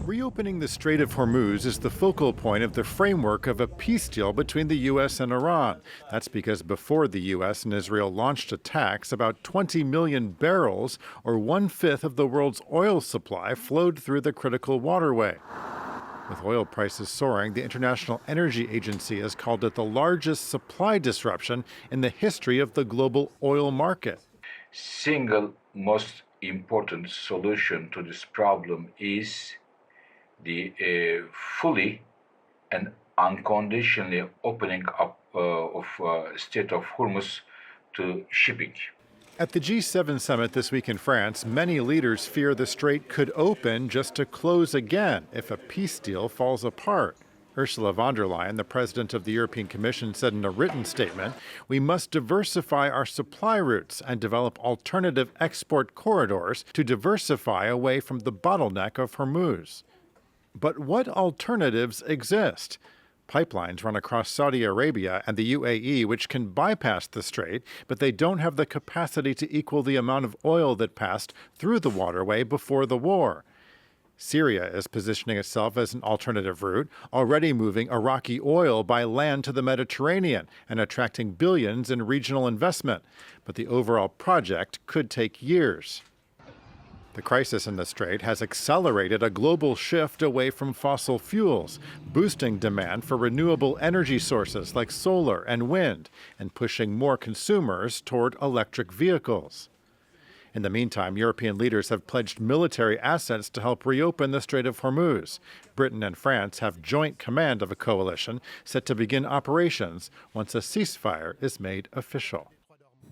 Reopening the Strait of Hormuz is the focal point of the framework of a peace deal between the U.S. and Iran. That's because before the U.S. and Israel launched attacks, about 20 million barrels, or one-fifth of the world's oil supply, flowed through the critical waterway. With oil prices soaring, the International Energy Agency has called it the largest supply disruption in the history of the global oil market. Single most important solution to this problem is the fully and unconditionally opening up of Strait of Hormuz to shipping. At the G7 summit this week in France, many leaders fear the strait could open just to close again if a peace deal falls apart. Ursula von der Leyen, the president of the European Commission, said in a written statement, "We must diversify our supply routes and develop alternative export corridors to diversify away from the bottleneck of Hormuz." But what alternatives exist? Pipelines run across Saudi Arabia and the UAE, which can bypass the strait, but they don't have the capacity to equal the amount of oil that passed through the waterway before the war. Syria is positioning itself as an alternative route, already moving Iraqi oil by land to the Mediterranean and attracting billions in regional investment. But the overall project could take years. The crisis in the strait has accelerated a global shift away from fossil fuels, boosting demand for renewable energy sources like solar and wind, and pushing more consumers toward electric vehicles. In the meantime, European leaders have pledged military assets to help reopen the Strait of Hormuz. Britain and France have joint command of a coalition set to begin operations once a ceasefire is made official.